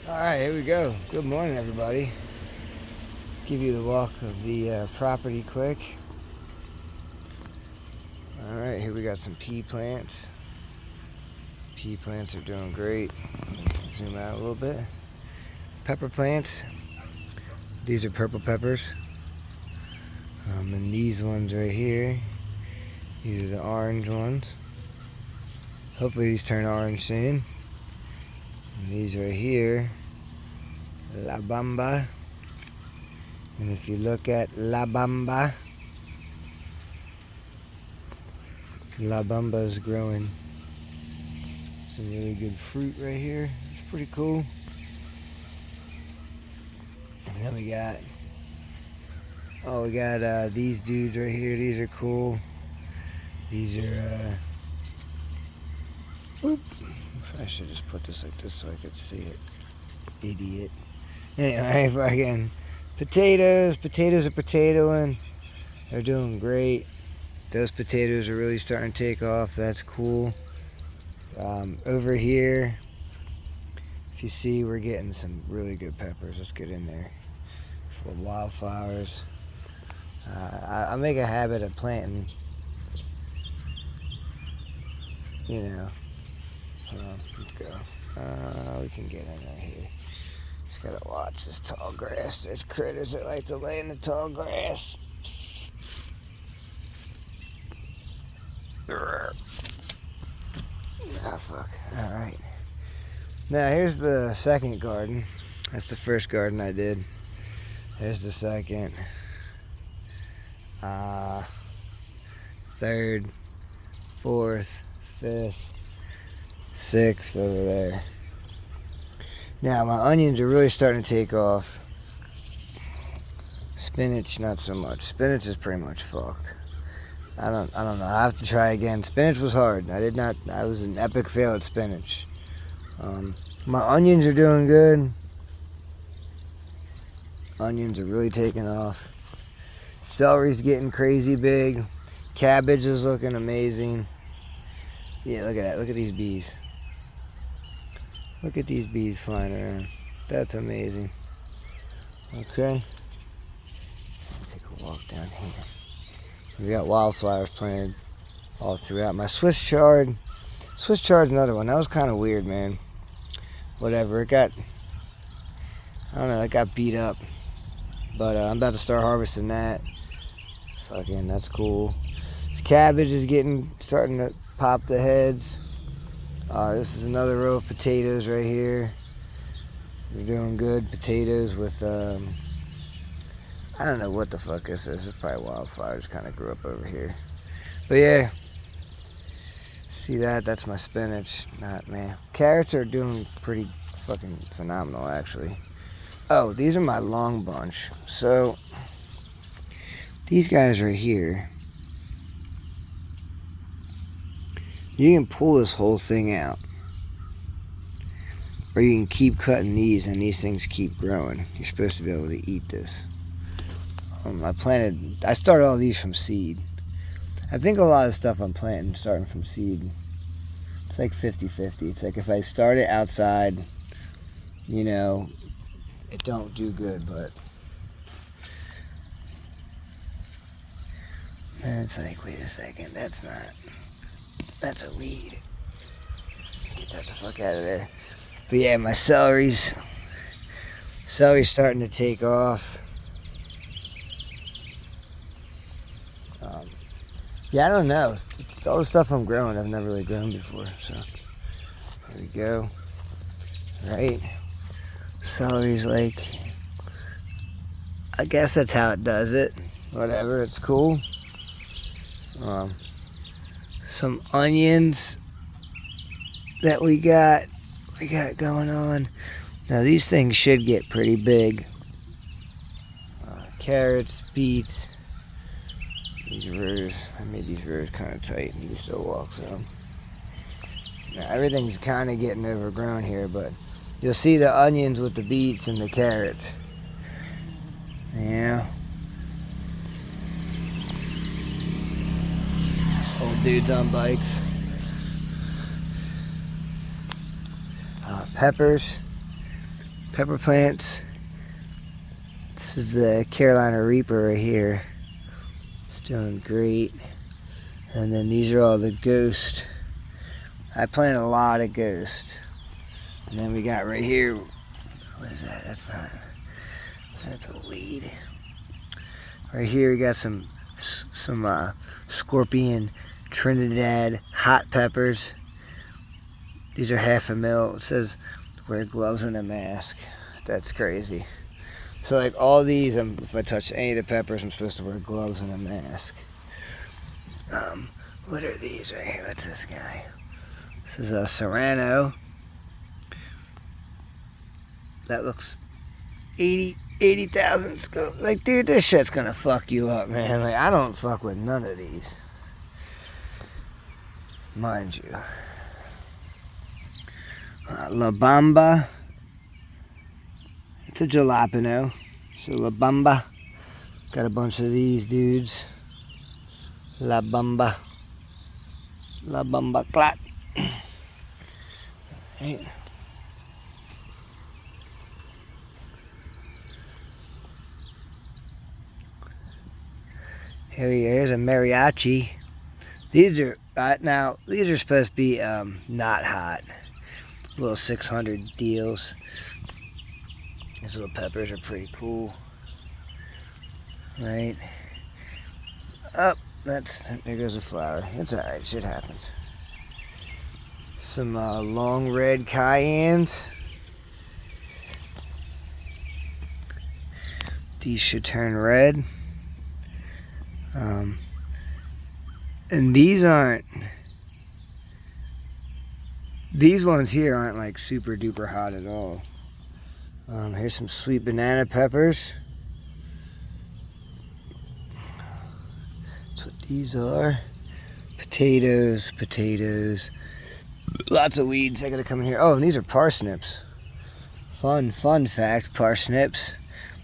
Alright, here we go. Good morning, everybody. Give you the walk of the property quick. Alright, here we got some pea plants. Pea plants are doing great. Zoom out a little bit. Pepper plants. These are purple peppers. And these ones right here, these are the orange ones. Hopefully these turn orange soon. And these right here, La Bamba. And if you look at La Bamba is growing some really good fruit right here. It's pretty cool. And then we got these dudes right here. These are cool. These are oops. I should just put this like this so I could see it. Idiot. Anyway, fucking potatoes. Potatoes are potatoing. They're doing great. Those potatoes are really starting to take off. That's cool. Over here, if you see, we're getting some really good peppers. Let's get in there. Full of wildflowers. I make a habit of planting, you know. Let's go. We can get in right here. Just gotta watch this tall grass. There's critters that like to lay in the tall grass. Ah, fuck. Alright. Now, here's the second garden. That's the first garden I did. There's the second. Third, fourth, fifth, sixth over there. Now my onions are really starting to take off. Spinach, not so much. Spinach is pretty much fucked. I don't know. I have to try again. Spinach was hard. I was an epic fail at spinach. My onions are doing good. Onions are really taking off. Celery's getting crazy big. Cabbage is looking amazing. Yeah, look at that. Look at these bees. Look at these bees flying around. That's amazing. Okay. Take a walk down here. We got wildflowers planted all throughout. My Swiss chard's another one. That was kind of weird, man. Whatever. It got beat up. But I'm about to start harvesting that. Fucking, that's cool. This cabbage is starting to pop the heads. This is another row of potatoes right here. We're doing good. Potatoes with, I don't know what the fuck this is. It's probably wildflowers. Kind of grew up over here. But yeah. See that? That's my spinach. Man. Carrots are doing pretty fucking phenomenal, actually. Oh, these are my long bunch. So, these guys right here, you can pull this whole thing out. Or you can keep cutting these and these things keep growing. You're supposed to be able to eat this. I started all these from seed. I think a lot of stuff I'm planting starting from seed, it's like 50-50. It's like if I start it outside, you know, it don't do good, but then it's like, wait a second, that's a weed. Get that the fuck out of there. But yeah, my celery's starting to take off. Yeah, I don't know. It's all the stuff I'm growing I've never really grown before. So there we go. Right. Celery's like, I guess that's how it does it. Whatever, it's cool. Some onions that we got going on. Now these things should get pretty big. Carrots, beets. These roots, I made these roots kind of tight and you can still walk, so. Now everything's kind of getting overgrown here, but you'll see the onions with the beets and the carrots. Yeah. Old dudes on bikes. Peppers. pepper plants. This is the Carolina Reaper right here. It's doing great. And then these are all the Ghost. I planted a lot of Ghost. And then we got right here, what is that? That's a weed. Right here we got some Scorpion Trinidad hot peppers. These are $1/2 It says wear gloves and a mask. That's crazy. So like all these, if I touch any of the peppers, I'm supposed to wear gloves and a mask. What are these right here? What's this guy? This is a Serrano. That looks 80,000 scope. Like, dude, this shit's gonna fuck you up, man. Like, I don't fuck with none of these. Mind you. La Bamba. It's a jalapeno. So La Bamba. Got a bunch of these dudes. La Bamba. La Bamba Clat. Right. Here's a mariachi. These are now these are supposed to be not hot. Little 600 deals. These little peppers are pretty cool. Right. Up. There goes a flower. It's alright, shit happens. Some long red cayennes. These should turn red. And these ones here aren't like super duper hot at all. Here's some sweet banana peppers. That's what these are. Potatoes. Lots of weeds. I gotta come in here. Oh, and these are parsnips. Fun fact, parsnips.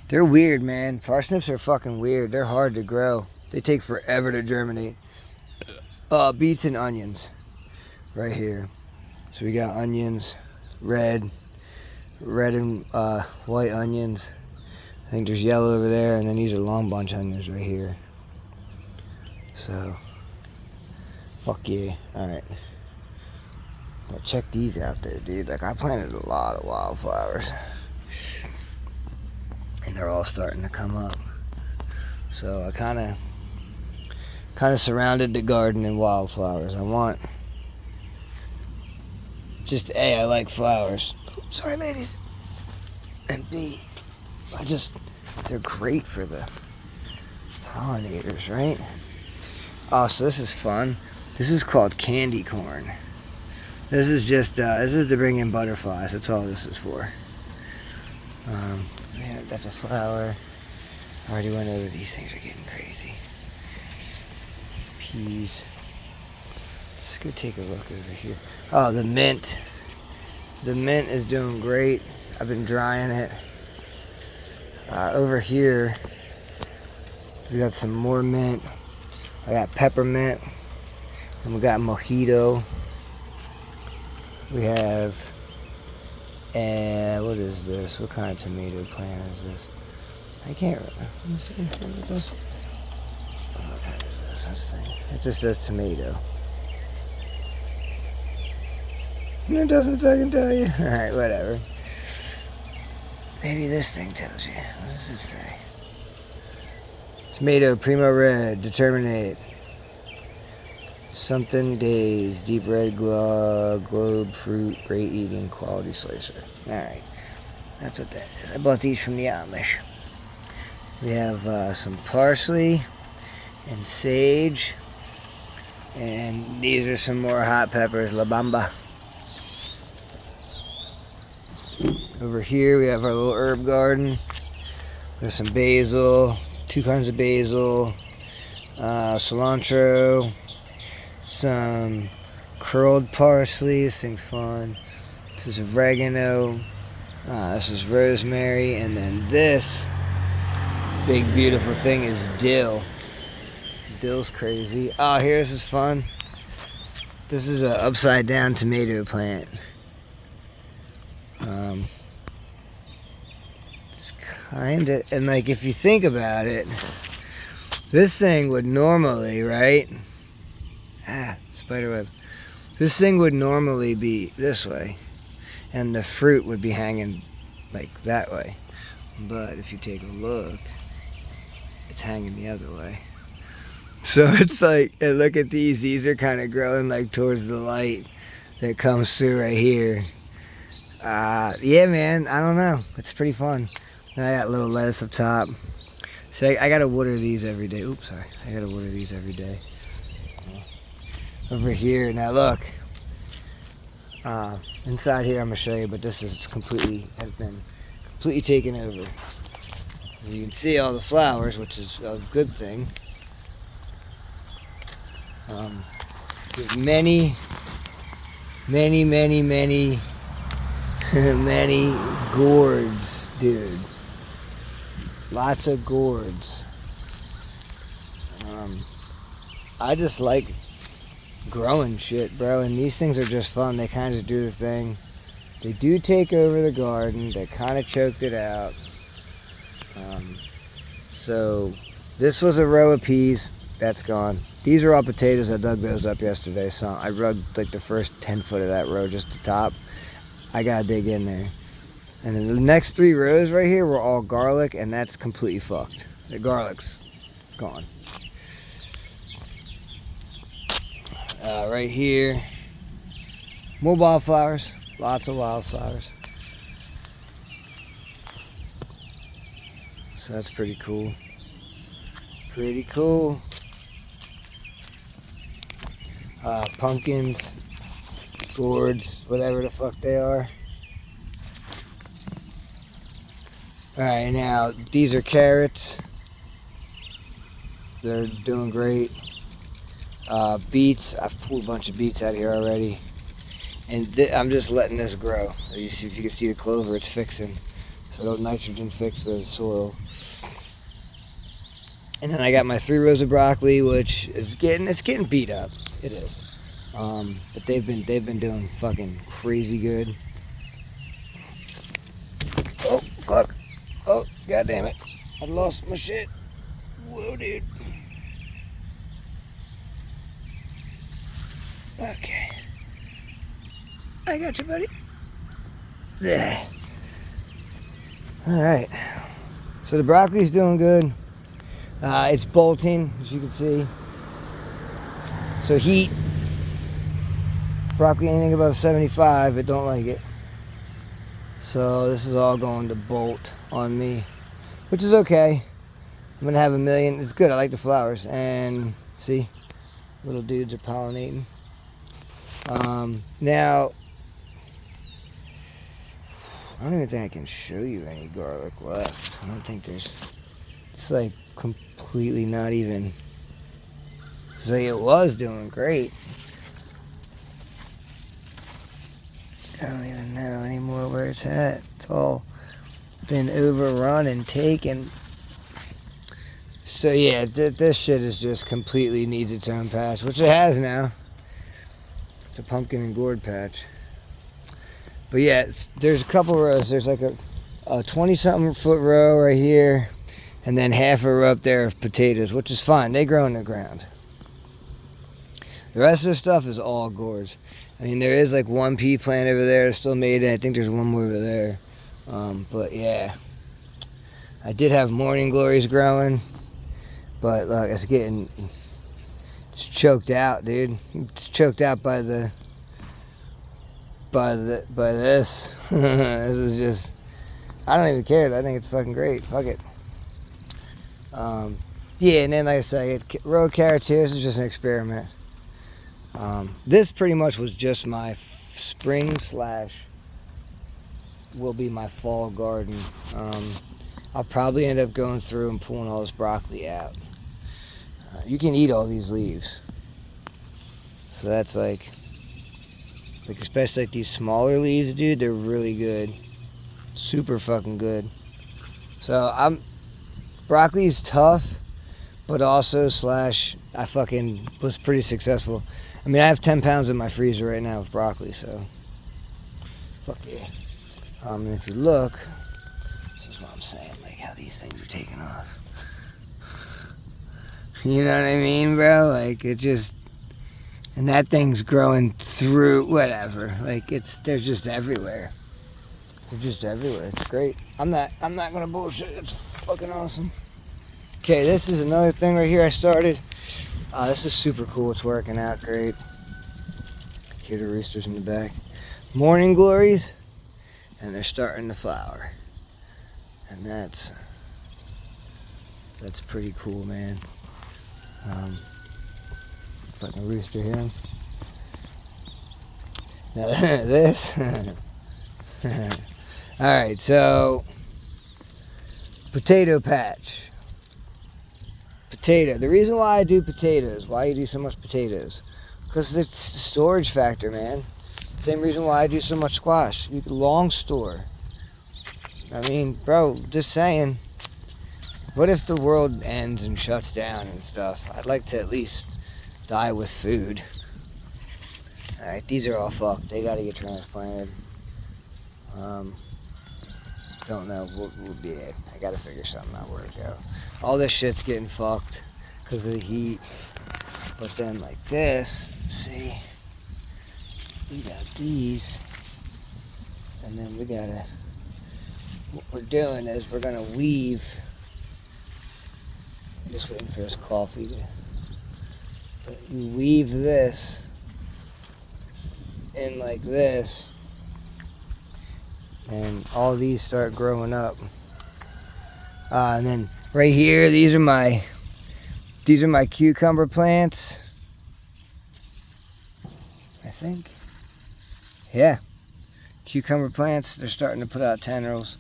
They're weird, man. Parsnips are fucking weird. They're hard to grow. They take forever to germinate. Beets and onions. Right here. So we got onions. Red and white onions. I think there's yellow over there. And then these are long bunch onions right here. So, fuck yeah. Alright. Now check these out there, dude. Like, I planted a lot of wildflowers. And they're all starting to come up. So I kind of surrounded the garden in wildflowers. I want just A, I like flowers. Oh, sorry, ladies. And B, they're great for the pollinators, right? Oh, so this is fun. This is called candy corn. This is just this is to bring in butterflies. That's all this is for. Man, that's a flower. I already went over. These things are getting crazy. Peas. Let's go take a look over here. Oh, the mint. The mint is doing great. I've been drying it. Over here, we got some more mint. I got peppermint. And we got mojito. We have, what is this? What kind of tomato plant is this? I can't remember. Let me see. What is this? What is this thing? It just says tomato. It doesn't fucking tell you. Alright, whatever. Maybe this thing tells you. What does this say? Tomato, Primo Red, Determinate. Something Days, Deep Red Globe Fruit, Great Eating, Quality Slicer. Alright, that's what that is. I bought these from the Amish. We have some parsley and sage. And these are some more hot peppers, La Bamba. Over here we have our little herb garden. There's some basil, 2 kinds of basil, cilantro, some curled parsley. This thing's fun. This is oregano. This is rosemary. And then this big beautiful thing is dill. Dill's crazy. Oh, here's this is fun. This is an upside down tomato plant. Kinda, and like if you think about it, this thing would normally, right? Spiderweb. This thing would normally be this way, and the fruit would be hanging like that way. But if you take a look, it's hanging the other way. So it's like, and look at these are kind of growing like towards the light that comes through right here. Yeah, man, I don't know. It's pretty fun. I got little lettuce up top. So I gotta water these every day. Oops, sorry. I gotta water these every day. Over here, now look. Inside here, I'm gonna show you, but this has been completely taken over. You can see all the flowers, which is a good thing. There's many gourds, dude. Lots of gourds. I just like growing shit, bro, and these things are just fun. They kind of just do the thing. They do take over the garden. They kind of choked it out. So this was a row of peas. That's gone. These are all potatoes. I dug those up yesterday. So I rugged like the first 10 foot of that row, just the top. I gotta dig in there. And then the next 3 rows right here were all garlic, and that's completely fucked. The garlic's gone. Right here, more wildflowers. Lots of wildflowers. So that's pretty cool. Pretty cool. Pumpkins, gourds, whatever the fuck they are. Alright, now these are carrots. They're doing great. Beets, I've pulled a bunch of beets out here already. And I'm just letting this grow. You see, if you can see the clover, it's fixing. So it'll nitrogen fix the soil. And then I got my 3 rows of broccoli, which is getting beat up. It is. But they've been doing fucking crazy good. Oh fuck. Oh, god damn it. I lost my shit. Whoa, dude. Okay. I got you, buddy. There. Alright. So the broccoli's doing good. It's bolting, as you can see. So heat. Broccoli, anything above 75, it don't like it. So this is all going to bolt on me, which is okay. I'm gonna have a million. It's good. I like the flowers. And see, little dudes are pollinating. Now, I don't even think I can show you any garlic left. I don't think there's. It's like completely not even. So it was doing great. I don't even know anymore where it's at. It's all been overrun and taken. So yeah, this shit is just completely needs its own patch, which it has now. It's a pumpkin and gourd patch. But yeah, there's a couple rows. There's like a 20-something foot row right here, and then half a row up there of potatoes, which is fine. They grow in the ground. The rest of the stuff is all gourds. I mean, there is like 1 pea plant over there that's still made it. I think there's 1 more over there. But yeah, I did have morning glories growing, but look, it's choked out, dude. It's choked out by this. This is just, I don't even care. I think it's fucking great. Fuck it. Yeah, and then like I say, row of carrots here. This is just an experiment. This pretty much was just my spring / will be my fall garden. I'll probably end up going through and pulling all this broccoli out. You can eat all these leaves. So that's like especially like these smaller leaves, dude, they're really good. Super fucking good. So broccoli's tough, but also I fucking was pretty successful. I mean, I have 10 pounds in my freezer right now with broccoli, so fuck yeah. And if you look, This is what I'm saying, like how these things are taking off. You know what I mean, bro? Like it just, and that thing's growing through whatever. Like they're just everywhere. They're just everywhere. It's great. I'm not gonna bullshit. It's fucking awesome. Okay, this is another thing right here I started. This is super cool. It's working out great. Hear the roosters in the back. Morning glories, and they're starting to flower. And that's pretty cool, man. Fucking rooster here. Now this. Alright, so potato patch. Potato. The reason why I do potatoes, why you do so much potatoes, because it's the storage factor, man. Same reason why I do so much squash. You can long store. I mean, bro, just saying. What if the world ends and shuts down and stuff? I'd like to at least die with food. Alright, these are all fucked. They gotta get transplanted. Don't know what will be it. I gotta figure something out where to go. All this shit's getting fucked because of the heat. But then like this, see, we got these. And then we gotta, what we're doing is we're gonna weave. Just waiting for this coffee but you weave this in like this, and all these start growing up. And then right here, these are my cucumber plants, I think. Yeah, cucumber plants. They're starting to put out tendrils,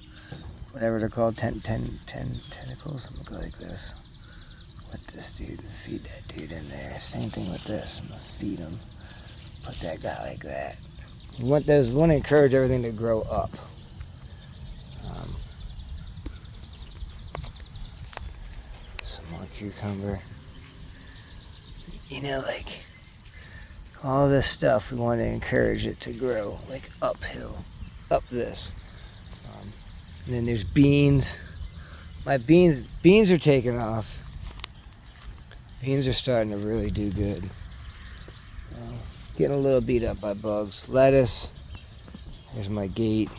whatever they're called, tentacles. I'm gonna go like this. With this dude, feed that dude in there. Same thing with this. I'm gonna feed him. Put that guy like that. We want to encourage everything to grow up. Some more cucumber. You know, like all this stuff, we want to encourage it to grow like uphill, up this. And then there's beans. My beans are taking off. Beans are starting to really do good. Getting a little beat up by bugs. Lettuce. Here's my gate.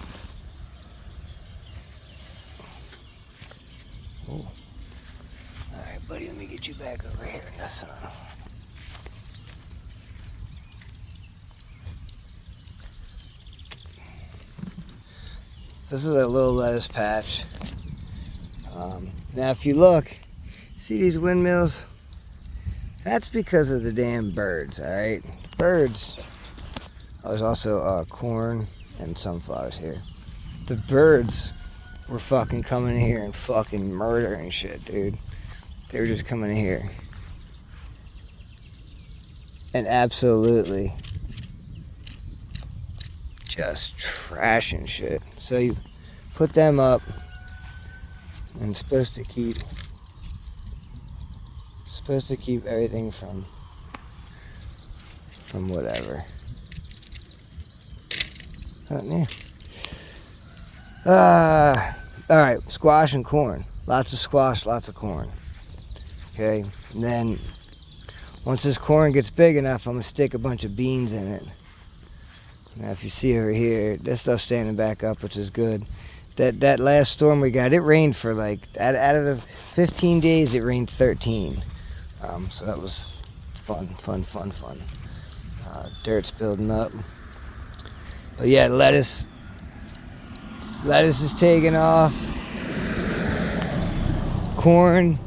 Ooh. Alright, buddy, let me get you back over here in the sun. This is a little lettuce patch. Now, if you look, see these windmills? That's because of the damn birds, alright? Birds. Oh, there's also corn and sunflowers here. The birds were fucking coming in here and fucking murdering shit, dude. They were just coming in here. And absolutely just trashing shit. So you put them up, and it's supposed to keep everything from whatever. Alright, squash and corn. Lots of squash, lots of corn. Okay, and then once this corn gets big enough, I'm gonna stick a bunch of beans in it. Now if you see over here, this stuff's standing back up, which is good. That last storm we got, it rained for like, out of the 15 days, it rained 13. So that was fun. Dirt's building up. But yeah, lettuce is taking off. Corn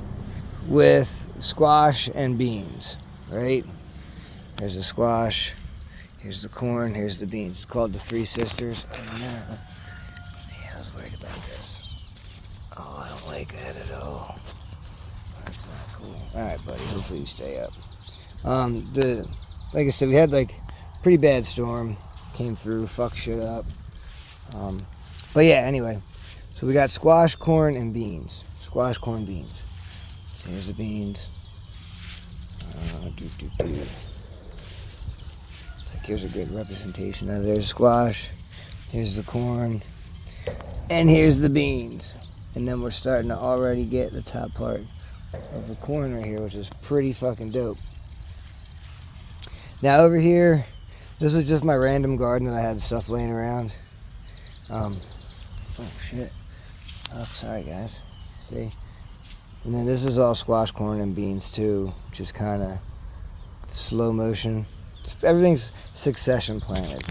with squash and beans, right? There's the squash, here's the corn, here's the beans. It's called the Three Sisters. Oh no. Yeah, I was worried about this. Oh, I don't like that at all. That's not cool. Alright, buddy, hopefully you stay up. Like I said, we had like pretty bad storm. Came through, fucked shit up. But yeah, anyway. So we got squash, corn, and beans. Squash, corn, beans. So here's the beans. It's like here's a good representation of there's squash. Here's the corn. And here's the beans. And then we're starting to already get the top part of the corn right here, which is pretty fucking dope. Now over here, this was just my random garden that I had stuff laying around. Oh shit. Oh, sorry guys. See? And then this is all squash, corn, and beans too, which is kind of slow motion. Everything's succession planted.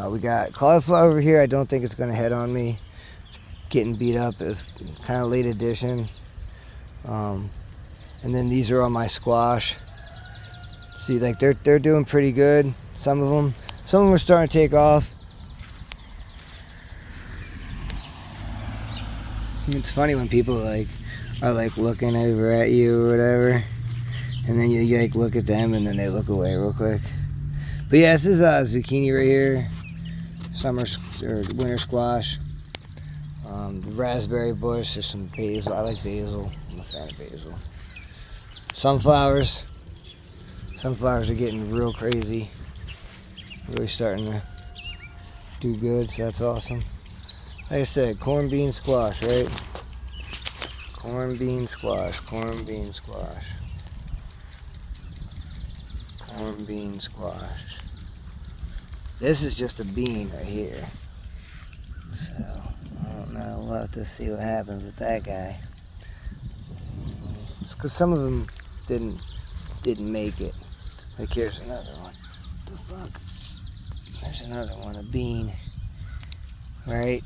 We got cauliflower over here. I don't think it's going to head on me. It's getting beat up. It's kind of late edition. And then these are all my squash. See, like they're doing pretty good. Some of them are starting to take off. It's funny when people are looking over at you or whatever, and then you like look at them and then they look away real quick. But yeah, this is zucchini right here, summer or winter squash. The raspberry bush. There's some basil. I like basil. I'm a fan of basil. Sunflowers. Sunflowers are getting real crazy. Really starting to do good, so that's awesome. Like I said, corn, bean, squash, right? Corn, bean, squash, corn, bean, squash. Corn, bean, squash. This is just a bean right here. So, I don't know. We'll have to see what happens with that guy. It's because some of them didn't make it. Like here's another one. What the fuck? There's another one, a bean. Right?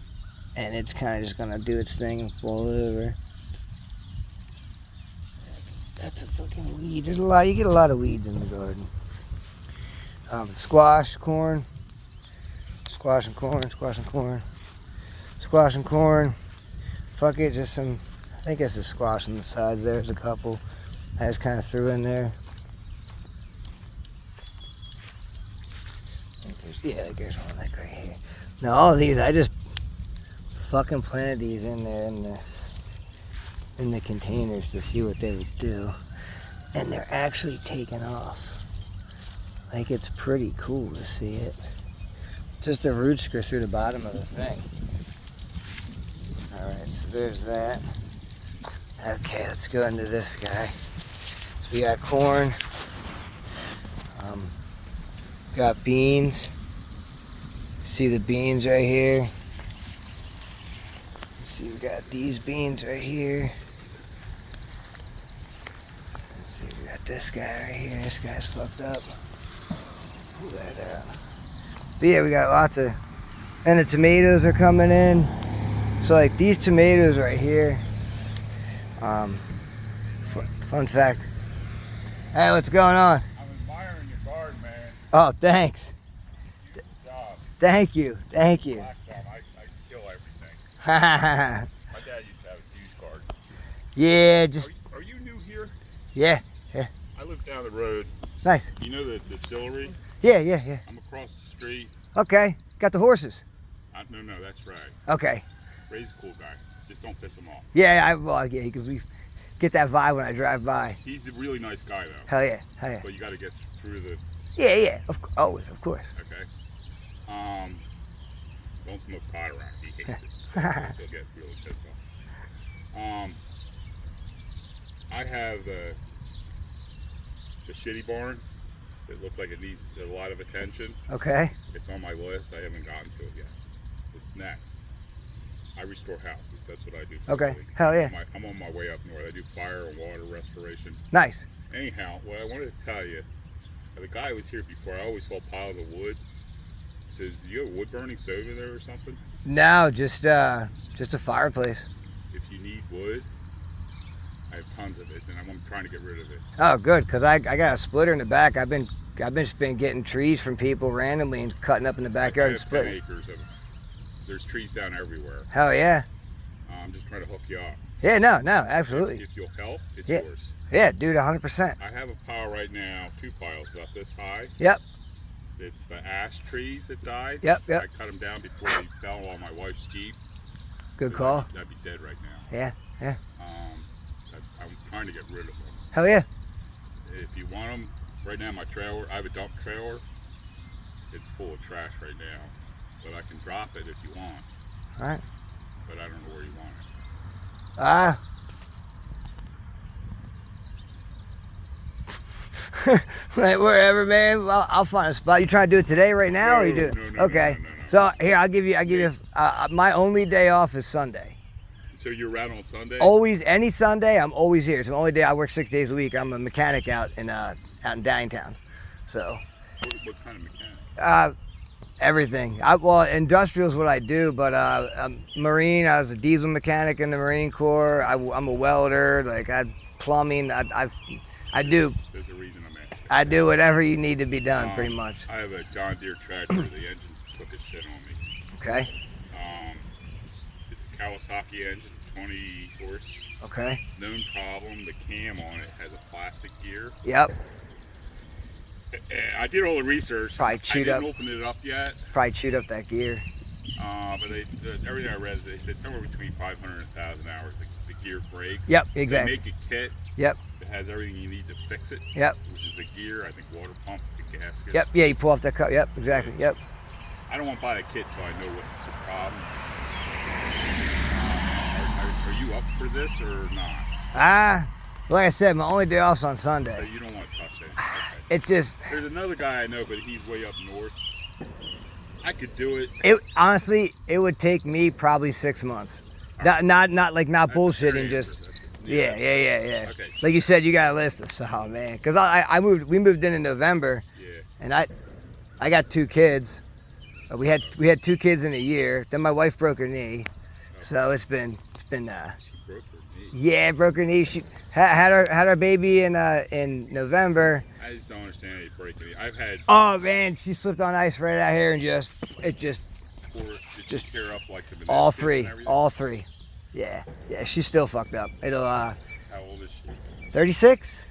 And it's kind of just gonna do its thing and fall over. That's a fucking weed. There's a lot. You get a lot of weeds in the garden. Squash, corn, squash and corn, squash and corn, squash and corn. Fuck it, just some. I think it's a squash on the sides. There's a couple. I just kind of threw in there. Yeah, there's one like right here. Now all of these, I just fucking planted these in there in the containers to see what they would do, and they're actually taking off. Like, it's pretty cool to see it. Just the roots go through the bottom of the thing. Alright, so there's that. Okay, let's go into this guy. So we got corn. Got beans. See the beans right here. Let's see, we got these beans right here. Let's see, we got this guy right here. This guy's fucked up. Pull that out. But yeah, we got lots of, and the tomatoes are coming in. So like these tomatoes right here. Fun fact. Hey, what's going on? I'm admiring your garden, man. Oh, thanks. Good job. Thank you. Thank you. Black thumb, I kill everything. My dad used to have a huge garden. Yeah, just. Are you new here? Yeah. I live down the road. Nice. You know the distillery? Yeah. I'm across the street. Okay. Got the horses. No, that's right. Okay. Ray's a cool guy. Just don't piss him off. Yeah, because we get that vibe when I drive by. He's a really nice guy, though. Hell yeah. But you got to get through the. Yeah. Always, of course. Okay. Don't smoke pot around. He hates it. He'll get really pissed off. I have the shitty barn. It looks like it needs a lot of attention. Okay. It's on my list. I haven't gotten to it yet. It's next. I restore houses. That's what I do. Okay. Hell yeah. I'm on my way up north. I do fire and water restoration. Nice. Anyhow, what I wanted to tell you, the guy was here before. I always saw piles of wood. So, do you have wood burning stove in there or something? No, just a fireplace. If you need wood, I have tons of it, and I'm trying to get rid of it. Oh, good, because I got a splitter in the back. I've just been getting trees from people randomly and cutting up in the backyard and splitting. 10 acres of. There's trees down everywhere. Hell yeah. I'm just trying to hook you up. Yeah, no, absolutely. If you'll help, it's Yeah. yours. Yeah, dude, 100%. I have a pile right now, 2 piles about this high. Yep. It's the ash trees that died. Yep. I cut them down before they fell on my wife's Jeep. Good call. That'd be dead right now. Yeah. I'm trying to get rid of them. Hell yeah. If you want them, right now my trailer, I have a dump trailer. It's full of trash right now, but I can drop it if you want. All right. but I don't know where you want it. Right, wherever, man. Well, I'll find a spot. You trying to do it today, right now, or you do? No, Okay. no. So here, I'll give you. My only day off is Sunday. So you're around on Sunday? Always, any Sunday, I'm always here. It's the only day I work 6 days a week. I'm a mechanic out in downtown. So. What kind of mechanic? Everything. Well, industrial is what I do, but marine. I was a diesel mechanic in the Marine Corps. I'm a welder. Like plumbing. I do. There's a reason I'm asking. I do whatever you need to be done, pretty much. I have a John Deere tractor. The engine took a shit on me. Okay. It's a Kawasaki engine, 20 horse. Okay. Known problem. The cam on it has a plastic gear. Yep. I did all the research. Probably chewed up. I didn't open it up yet. Probably chewed up that gear. But everything I read, they said somewhere between 500 and 1,000 hours the gear breaks. Yep, exactly. They make a kit. Yep. That has everything you need to fix it. Yep. Which is the gear, I think water pump, the gasket. Yep. Yeah, you pull off that cup. Yep, exactly. Yep. I don't want to buy the kit till I know what's the problem. Are you up for this or not? Like I said, my only day off's on Sunday. So you don't want to touch it. Okay. It's just. There's another guy I know, but he's way up north. I could do it. Honestly, it would take me probably 6 months. Not bullshitting. Just. Yeah. Okay. Like you said, you got a list of man. Because we moved in November. Yeah. And I got 2 kids. We had 2 kids in a year. Then my wife broke her knee. So it's been. She broke her knee. Yeah, broke her knee. She had our baby in November. I just don't understand how you break it. I've had. Oh man, she slipped on ice right out here and just tear up like the meniscus all three. Yeah, she's still fucked up. It'll. How old is she? 36.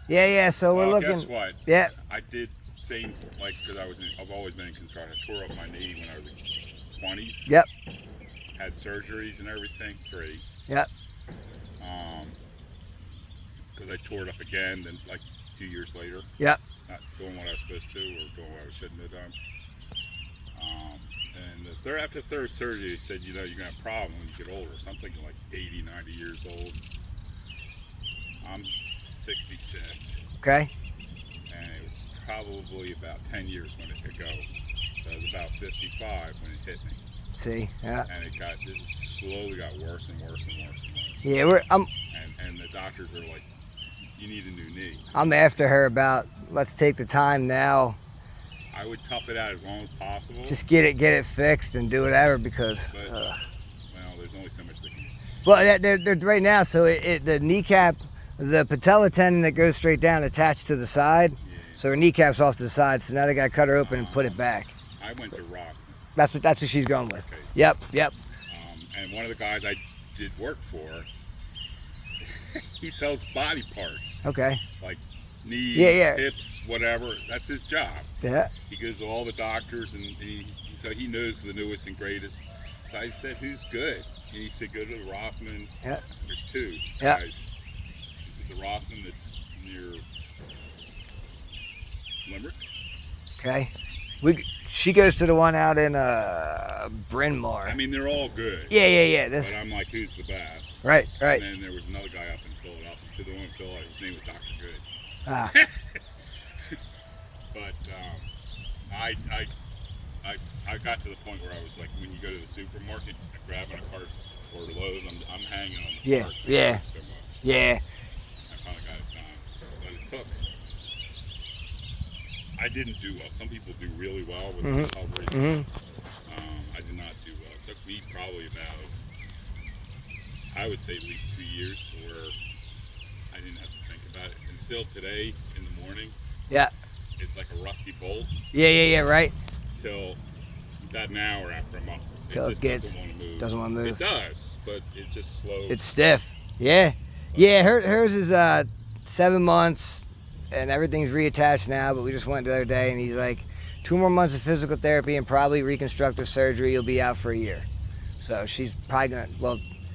Yeah. So we're looking. Guess what? Yeah. I did same because I've always been in construction. I tore up my knee when I was in 20s. Yep. Had surgeries and everything, 3. Yep. Because I tore it up again, then like 2 years later. Yep. Not doing what I was supposed to, or doing what I shouldn't have done. And after the third surgery, they said, you're gonna have a problem when you get older. So I'm thinking like 80, 90 years old. I'm 66. Okay. And it was probably about 10 years when it could go. So it was about 55 when it hit me. See, yeah. And it slowly got worse and worse and worse and worse. Yeah, and the doctors are like, you need a new knee. I'm after her about, let's take the time now. I would tough it out as long as possible. Just get it fixed and do whatever because. Well, there's only so much they can do. Well, they're right now. So the kneecap, the patella tendon that goes straight down, attached to the side. Yeah. So her kneecap's off to the side. So now they got to cut her open and put it back. I went to rock. That's what she's going with. Okay. Yep. And one of the guys I did work for, he sells body parts. Okay. Like knees, hips, whatever. That's his job. Yeah. He goes to all the doctors, and so he knows the newest and greatest. So I said, "Who's good?" And he said, "Go to the Rothman." Yeah. There's 2 yeah. guys. He said, "The Rothman that's near Limerick." Okay. She goes to the one out in Bryn Mawr. I mean, they're all good. Yeah. But I'm like, who's the best? Right. And then there was another guy up in Philadelphia. He said the one in Philadelphia, his name was Dr. Good. But I got to the point where I was like, when you go to the supermarket, grabbing a cart or Lowe's, I'm hanging on the cart. Yeah. So much. Yeah. I finally got it done. But it took. I didn't do well. Some people do really well with recovery. I did not do well. It took me probably about, I would say at least 2 years to where I didn't have to think about it. And still today in the morning, it's like a rusty bolt. Yeah, right. Till about an hour after I'm up. Till it doesn't want to move. Doesn't want to move. It does, but it's just slow. It's stiff. Yeah. Hers is 7 months. And everything's reattached now, but we just went the other day, and he's like, 2 more months of physical therapy and probably reconstructive surgery. You'll be out for a year. So she's probably gonna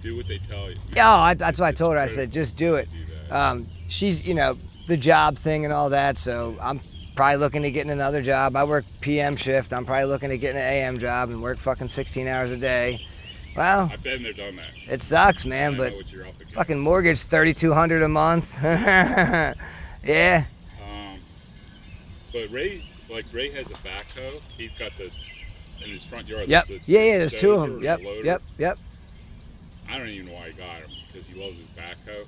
do what they tell you. Yeah, that's what I told her. I said, just do it. She's the job thing and all that. So I'm probably looking at getting another job. I work PM shift. I'm probably looking at getting an AM job and work fucking 16 hours a day. Well, I've been there, done that. it sucks, I man, know but what you're up against. fucking mortgage $3,200 a month. Yeah. But Ray has a backhoe. He's got the in his front yard. Yep. There's Yeah, there's two of dozer them. and Yep. a loader. Yep. I don't even know why he got him because he loves his backhoe.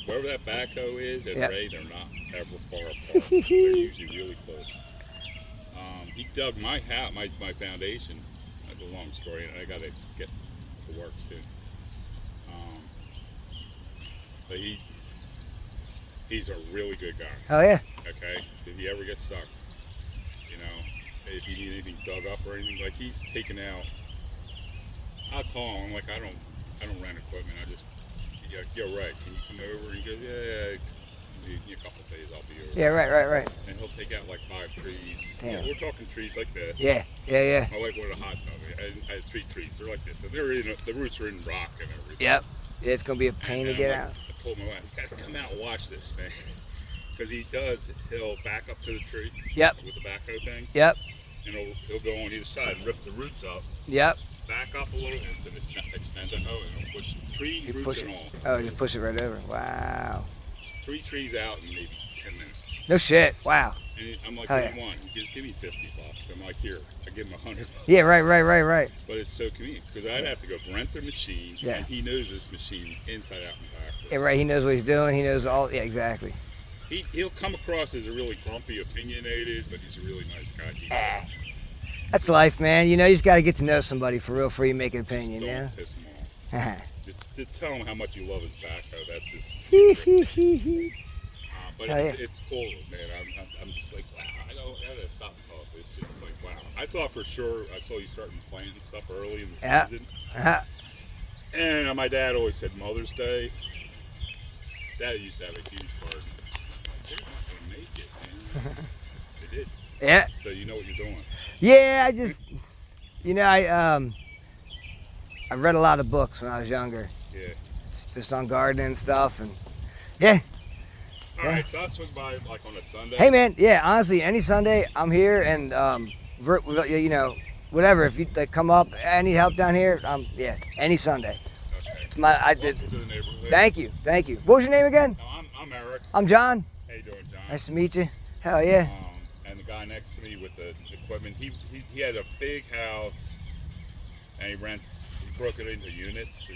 Wherever that backhoe is and Ray, they're not ever far apart. They're usually really close. He dug my house, my foundation. That's a long story, and I got to get to work soon. But he's a really good guy. Hell yeah. Okay, if he ever gets stuck, you know, if you need anything dug up or anything, like he's taken out. I'll call him. I'm like, I don't rent equipment. I just, yo, Ray, can you come over? And he goes, yeah. In a couple of days, I'll be over. Yeah, right. And he'll take out like 5 trees. Damn. We're talking trees like this. Yeah. I like what a hot tub. I had 3 trees. They're like this, and they're the roots are in rock and everything. Yep. Yeah, it's gonna be a pain to get out. I told my wife, guys, come out and watch this, man. Because he'll back up to the tree. Yep. With the backhoe thing. Yep. And he'll go on either side and rip the roots up. Yep. Back up a little and extend the hoe and it'll push tree roots and all. Oh, just push it right over. Wow. 3 trees out in maybe 10 minutes. No shit. Wow. And I'm like, oh, what do you want? He goes, give me $50. I'm like, here. I give him $100. Yeah, right. But it's so convenient because I'd have to go rent the machine. Yeah. And he knows this machine inside out and back. Yeah, right. He knows what he's doing. He knows all. Yeah, exactly. He'll come across as a really grumpy, opinionated, but he's a really nice guy. That's life, man. You know, you just got to get to know somebody for real before you make an opinion. Don't Yeah. piss him off. Just tell him how much you love his backhoe. That's his. But it's cool, man. I'm just like, wow. I gotta stop and talk. It's just like, wow. I thought for sure I saw you starting planting stuff early in the season. And my dad always said Mother's Day. Dad used to have a huge garden. They're not gonna make it, man. They did. Yeah. So you know what you're doing. Yeah, I just, you know, I read a lot of books when I was younger. Yeah. Just on gardening and stuff, and yeah. All right, so I'll swing by like on a Sunday. Hey man, yeah, honestly, any Sunday I'm here, and you know, whatever. If you come up, I need help down here. Yeah, any Sunday. Okay. It's my I did. Thank you. What was your name again? No, I'm Eric. I'm John. How you doing, John? Nice to meet you. Hell yeah. And the guy next to me with the equipment, he has a big house, and he broke it into units.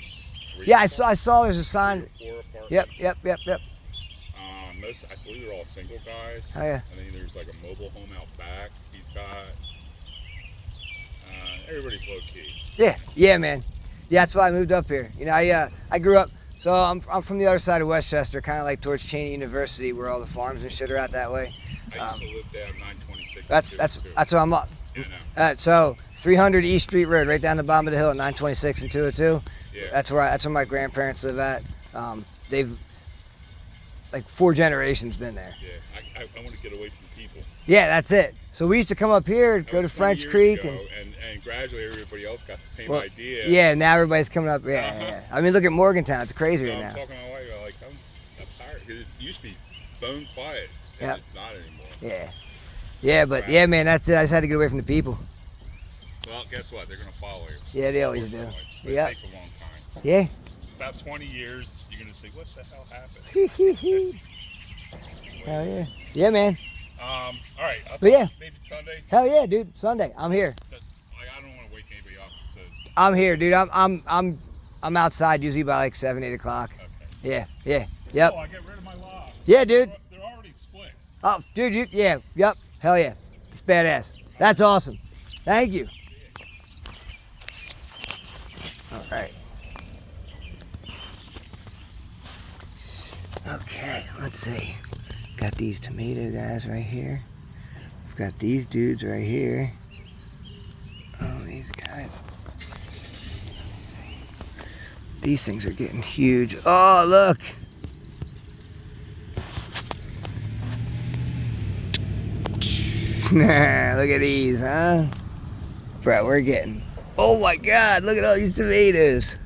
Yeah, I saw there's a sign. 4 apartments. Yep. I believe they're all single guys. Oh yeah. And then there's like a mobile home out back. He's got. Everybody's low key. Yeah, man. Yeah, that's why I moved up here. You know, I grew up. So I'm from the other side of Westchester, kind of like towards Cheney University, where all the farms and shit are out that way. I used to live down 926. That's what I'm up. Yeah, I know. So 300 East Street Road, right down the bottom of the hill, 926 and 202. Yeah. That's where my grandparents live at. They've like 4 generations been there. Yeah, I want to get away from people. Yeah, that's it. So we used to come up here, go to French Creek, and gradually everybody else got the same idea. Yeah, now everybody's coming up. Yeah. I mean, look at Morgantown; it's crazy right now. I'm talking to my wife, like, I'm tired because it used to be bone quiet, and it's not anymore. Yeah, but yeah, man, that's it. I just had to get away from the people. Well, guess what? They're gonna follow you. Yeah, they always do. Yeah. It takes a long time. Yeah. About 20 years, you're gonna say, what the hell happened? Hell yeah. Yeah, man. All right. Maybe Sunday. Hell yeah, dude. Sunday. I'm here. I don't want to wake anybody up. I'm here, dude. I'm outside usually by like 7, 8 o'clock. Okay. Yeah. Yep. Oh, I get rid of my logs. Yeah, dude. They're already split. Oh, dude. Yep. Hell yeah. It's badass. That's awesome. Thank you. All right. Okay, let's see. Got these tomato guys right here. We've got these dudes right here. Oh, these guys. Let me see. These things are getting huge. Oh, look. Look at these, huh? Bro, we're getting... Oh my God, look at all these tomatoes.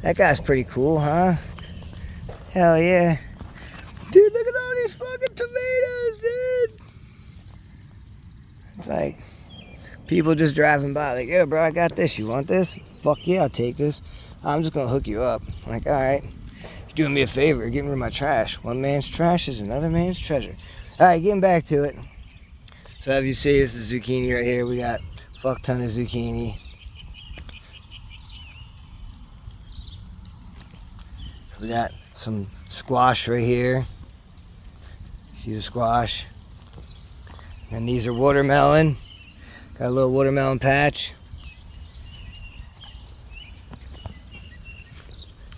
That guy's pretty cool, huh? Hell yeah. Dude, look at all these fucking tomatoes, dude. It's like, People just driving by like, yo, bro, I got this. You want this? Fuck yeah, I'll take this. I'm just gonna hook you up. I'm like, all right, you're doing me a favor, getting rid of my trash. One man's trash is another man's treasure. All right, getting back to it. So as you see, this is zucchini right here. We got a fuck ton of zucchini. We got some squash right here. See the squash? And these are watermelon. Got a little watermelon patch.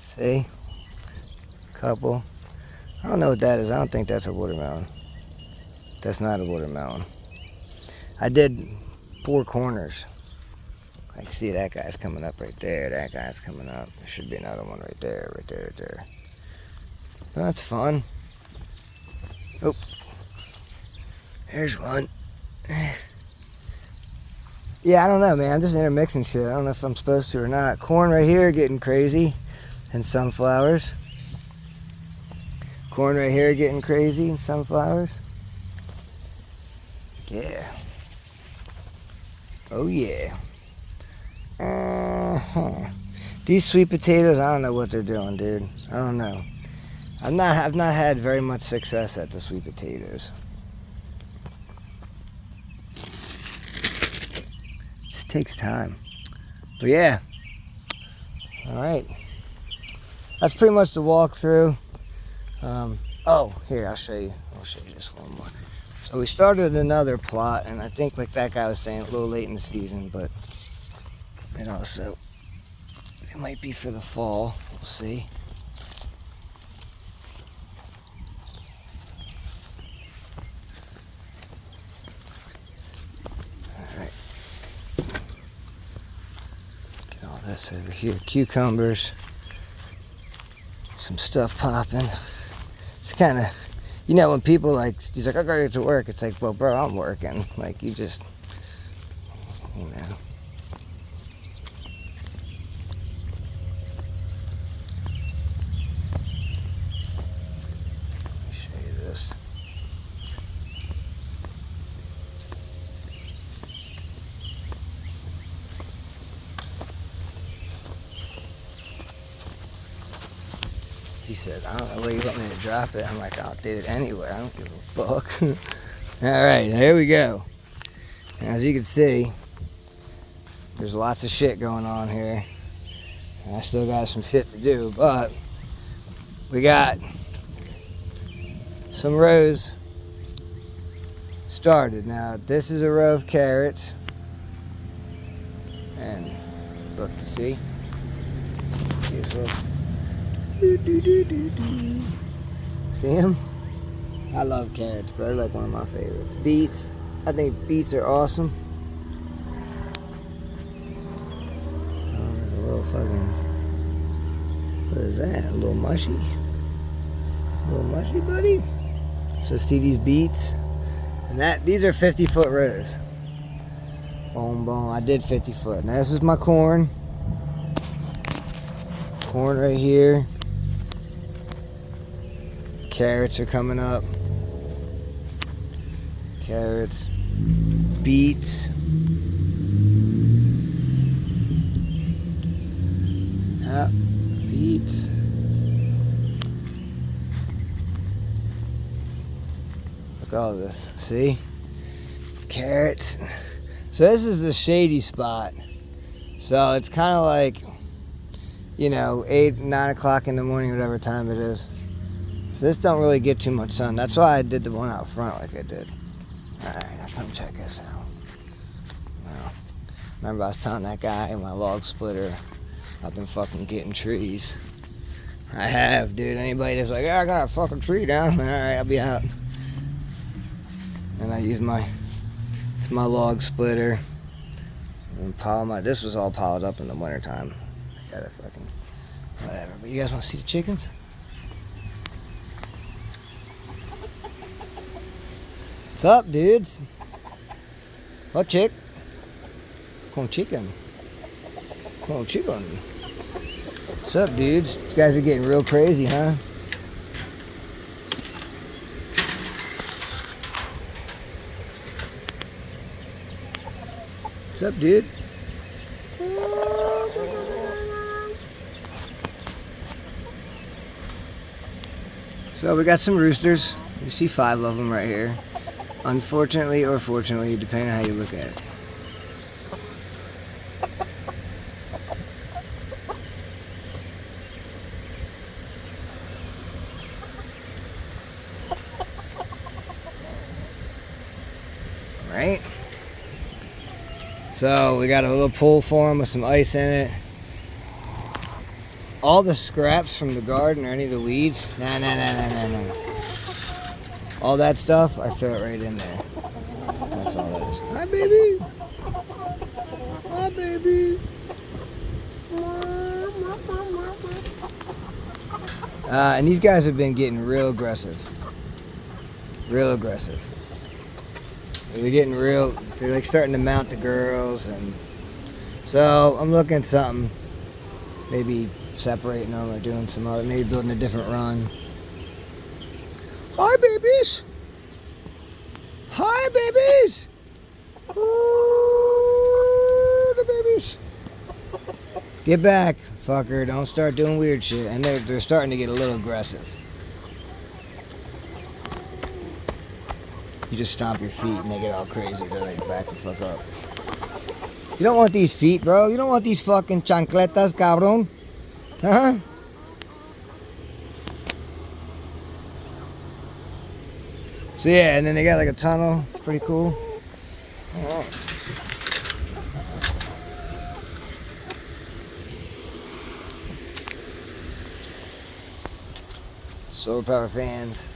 See? Couple. I don't know what that is. I don't think that's a watermelon. That's not a watermelon. I did 4 corners. I can see that guy's coming up right there. That guy's coming up. There should be another one right there, right there, right there. That's fun. Oh. There's one. Yeah, I don't know, man. I'm just intermixing shit. I don't know if I'm supposed to or not. Corn right here getting crazy. And sunflowers. Corn right here getting crazy and sunflowers. Yeah. Oh yeah. These sweet potatoes, I don't know what they're doing, dude. I don't know. I've not had very much success at the sweet potatoes. Just takes time. But yeah. Alright. That's pretty much the walkthrough. Oh, here, I'll show you just one more. So we started another plot, and I think, like that guy was saying, a little late in the season, but and also it might be for the fall. We'll see. All right. Get all this over here. Cucumbers. Some stuff popping. It's kind of, you know, when people like, he's like, I gotta get to work. It's like, well, bro, I'm working. Like, you just, you know. Let me show you this. He said, I don't know where you want me to drop it. I'm like, I'll do it anywhere. I don't give a fuck. Alright, here we go. And as you can see, there's lots of shit going on here. And I still got some shit to do, but we got some rows started. Now, this is a row of carrots. And look, you see? See this little... See him? I love carrots, but they're like one of my favorites. Beets. I think beets are awesome. Oh, there's a little fucking... What is that? A little mushy? A little mushy, buddy? So see these beets? And these are 50-foot rows. Boom, boom. I did 50 foot. Now this is my corn. Corn right here. Carrots are coming up. Carrots. Beets. Yeah, beets. Look at all this. See? Carrots. So this is the shady spot. So it's kind of like, you know, 8, 9 o'clock in the morning, whatever time it is. So this don't really get too much sun. That's why I did the one out front like I did. Alright, now come check this out. Now, remember I was telling that guy in my log splitter, I've been fucking getting trees. I have, dude. Anybody that's like, yeah, I got a fucking tree down. Alright, I'll be out. And I use it's my log splitter. And this was all piled up in the wintertime. I gotta fucking, whatever. But you guys wanna see the chickens? What's up, dudes? What chick? Come on, chicken. Come on, chicken. What's up, dudes? These guys are getting real crazy, huh? What's up, dude? So we got some roosters. You see 5 of them right here. Unfortunately or fortunately, depending on how you look at it. Right? So we got a little pool for them with some ice in it. All the scraps from the garden or any of the weeds, nah. All that stuff, I throw it right in there. That's all that is. Hi, baby. Hi, baby. And these guys have been getting real aggressive. Real aggressive. They're getting real, they're like starting to mount the girls. And so I'm looking at something, maybe separating them or doing some other, maybe building a different run. Hi, babies. Hi, babies. Ooh, the babies. Get back, fucker. Don't start doing weird shit. And they're starting to get a little aggressive. You just stomp your feet and they get all crazy. They're like, back the fuck up. You don't want these feet, bro. You don't want these fucking chancletas, cabrón. Huh? So yeah, and then they got like a tunnel. It's pretty cool. Alright. Solar power fans.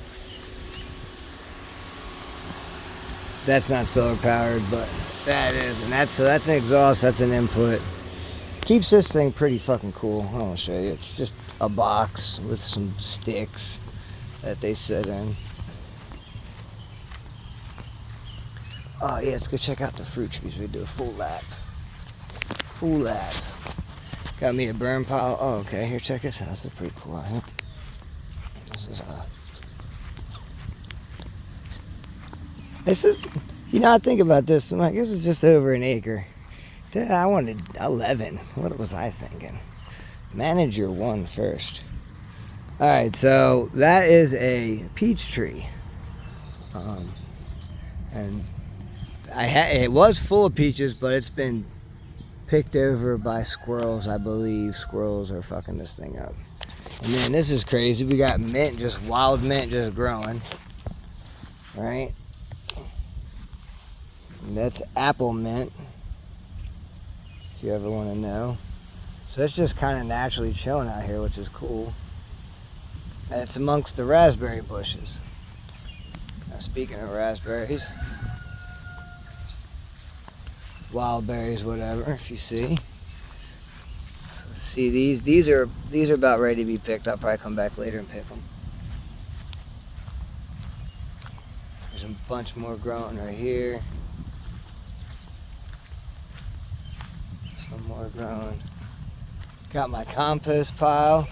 That's not solar powered, but that is. And that's an exhaust, that's an input. Keeps this thing pretty fucking cool. I'll show you. It's just a box with some sticks that they sit in. Oh yeah, let's go check out the fruit trees. We do a full lap. Full lap. Got me a burn pile. Oh, okay. Here, check this out. This is pretty cool. Huh? This is, you know, I think about this. I'm like, this is just over an acre. I wanted 11. What was I thinking? Manage your one first. All right, so that is a peach tree, and it was full of peaches, but it's been picked over by squirrels. I believe squirrels are fucking this thing up. And then this is crazy. We got mint, just wild mint, just growing. Right? And that's apple mint, if you ever want to know. So it's just kind of naturally chilling out here, which is cool. And it's amongst the raspberry bushes. Now, speaking of raspberries, wild berries, whatever, if you see. So see these are about ready to be picked. I'll probably come back later and pick them. There's a bunch more growing right here. Some more growing. Got my compost pile.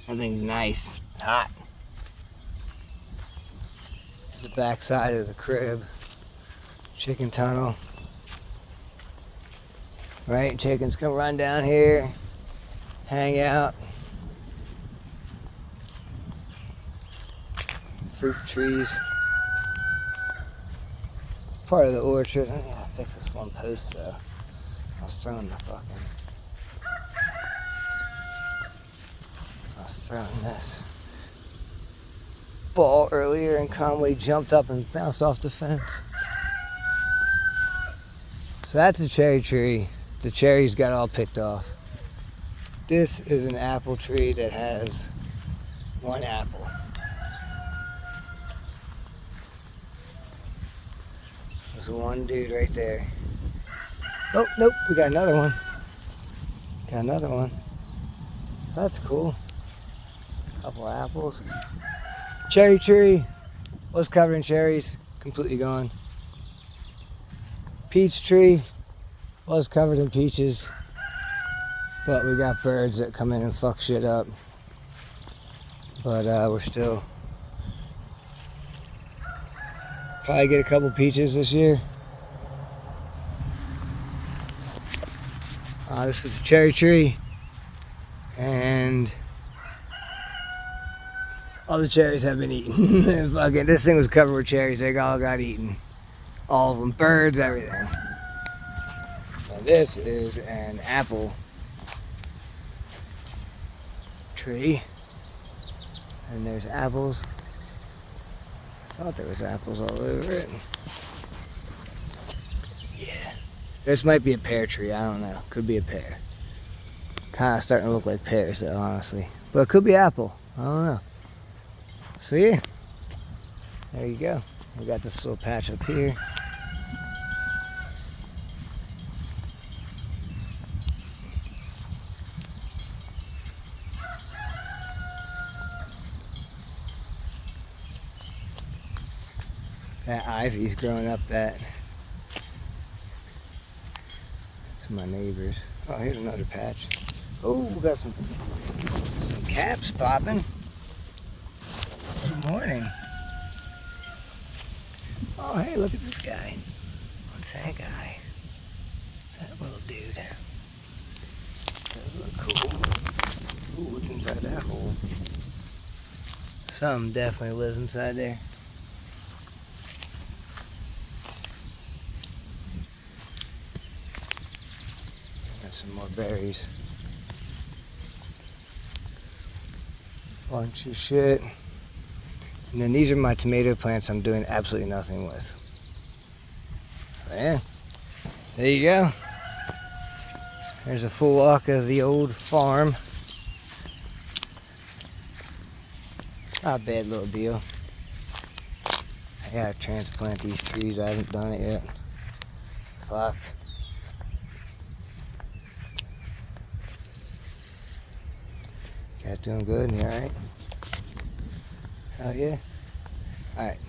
Everything's nice, hot. There's the back side of the crib. Chicken tunnel. Right, chickens can run down here, hang out. Fruit trees. Part of the orchard. I gotta fix this one post though. I was throwing this ball earlier and Conway jumped up and bounced off the fence. So that's a cherry tree. The cherries got all picked off. This is an apple tree that has one apple. There's one dude right there. Oh, nope, we got another one. Got another one. That's cool. Couple of apples. Cherry tree was covered in cherries, completely gone. Peach tree was covered in peaches, but we got birds that come in and fuck shit up. But we're still Probably get a couple peaches this year. This is a cherry tree, and all the cherries have been eaten. Fucking, this thing was covered with cherries. They all got eaten. All of them, birds, everything. Now this is an apple tree, and there's apples. I thought there was apples all over it. Yeah. This might be a pear tree, I don't know. Could be a pear. Kind of starting to look like pears though, honestly. But it could be apple, I don't know. So yeah, there you go. We got this little patch up here. That ivy's growing up that. That's my neighbors. Oh, here's another patch. Oh, we got some caps popping. Good morning. Oh, hey, look at this guy. What's that guy? What's that little dude? Does look cool. Ooh, what's inside that hole? Something definitely lives inside there. Got some more berries. Bunch of shit. And then these are my tomato plants I'm doing absolutely nothing with. So yeah, there you go. There's a full walk of the old farm. Not a bad little deal. I gotta transplant these trees, I haven't done it yet. Fuck. You guys doing good? You alright? Oh yeah? Alright.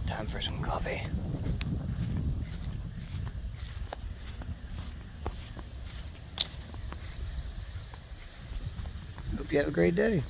Time for some coffee. Hope you have a great day.